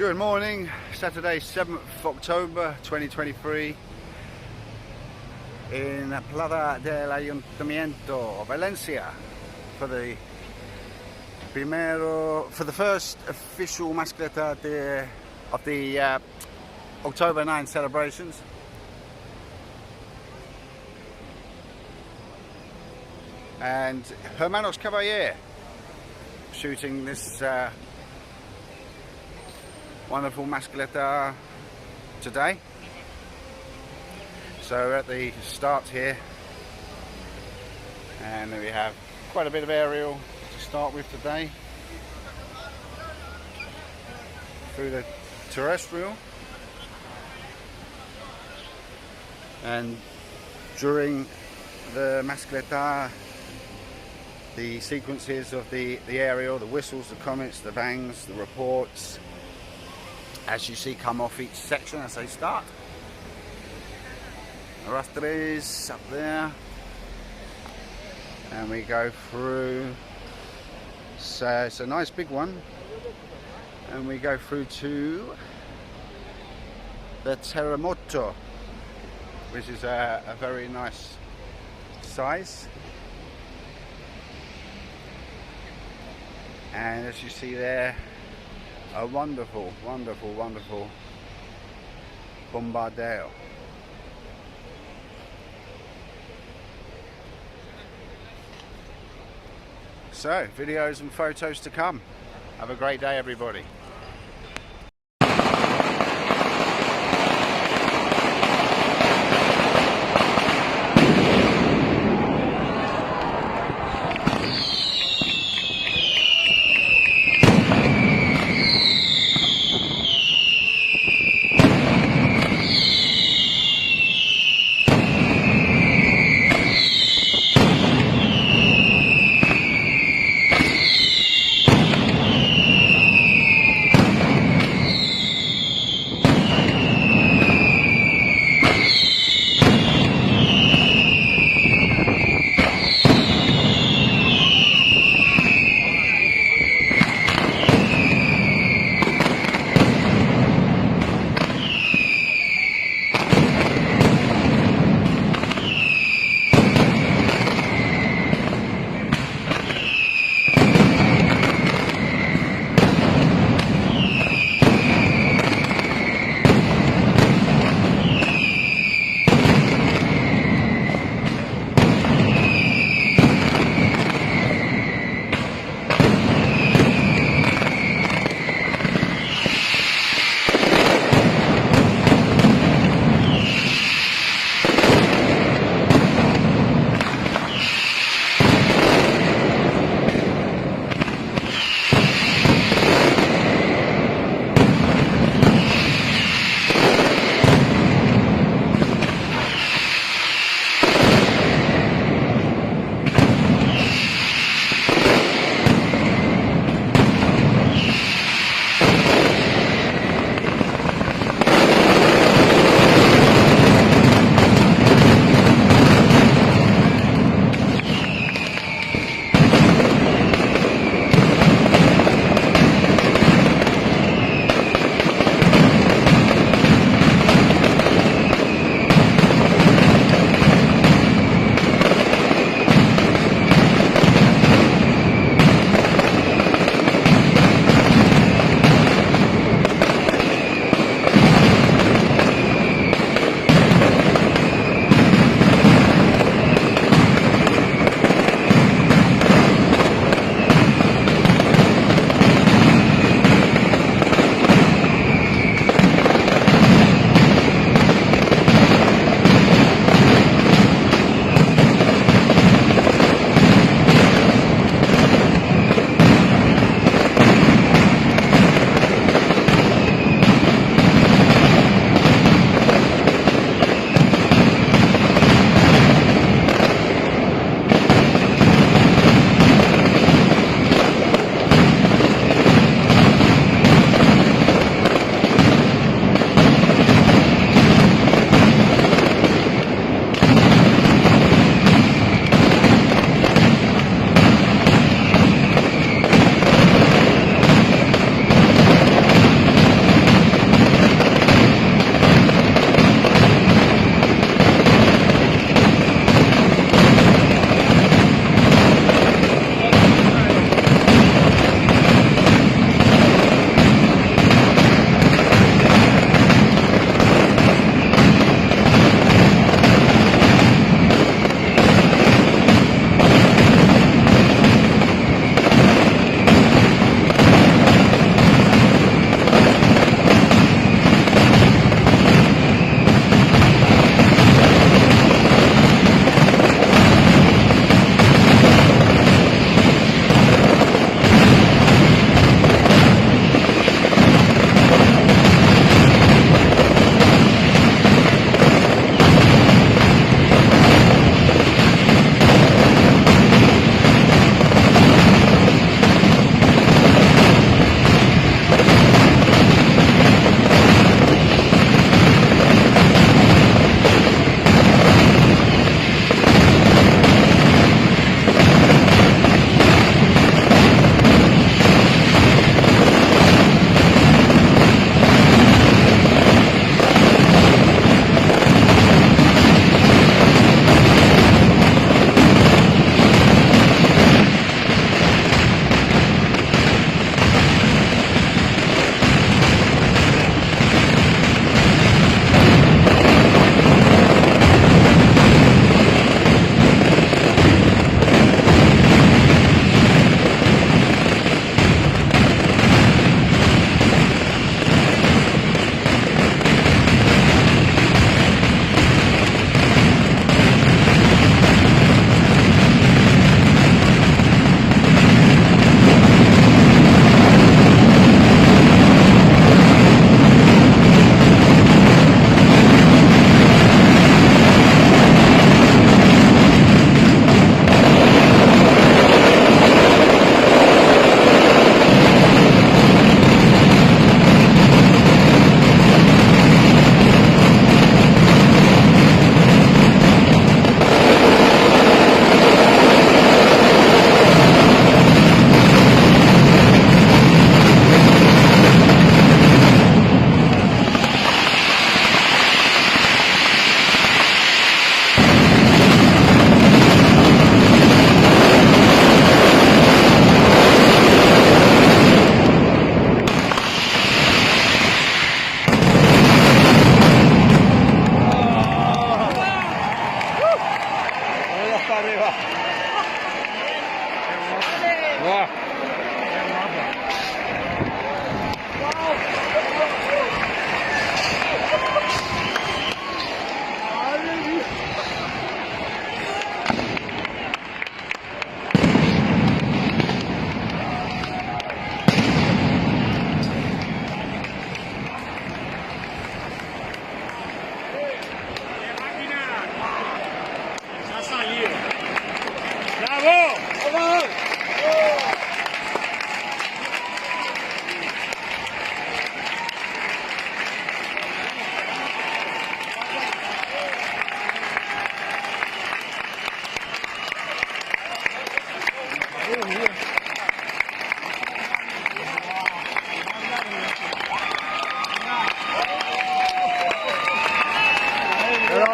Good morning, Saturday 7th of October 2023 in Plaza del Ayuntamiento, Valencia for the first official Mascleta of the October 9 celebrations. And Hermanos Caballé shooting this wonderful Mascleta today. So we're at the start here, and we have quite a bit of aerial to start with today through the terrestrial, and during the Mascleta the sequences of the aerial, the whistles, the comments, the bangs, the reports, as you see, come off each section as they start. Arrastres up there, and we go through. So it's a nice big one, and we go through to the Terremoto, which is a very nice size. And as you see there, a wonderful, wonderful, wonderful bombardeo. So, videos and photos to come. Have a great day, everybody.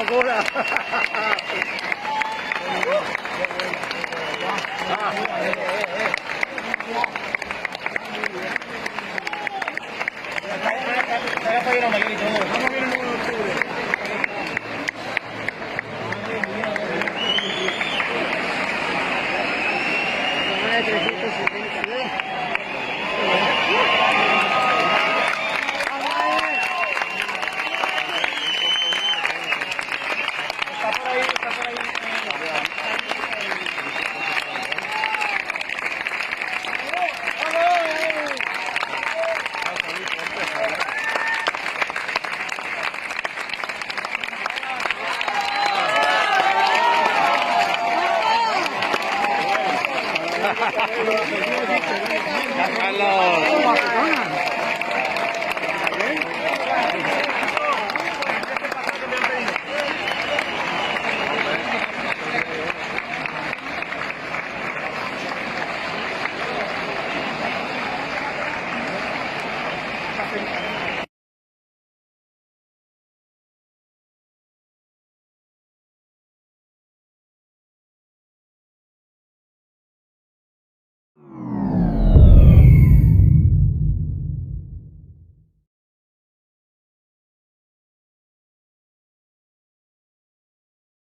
Coca-Cola. Kaya pa yun ang maliit.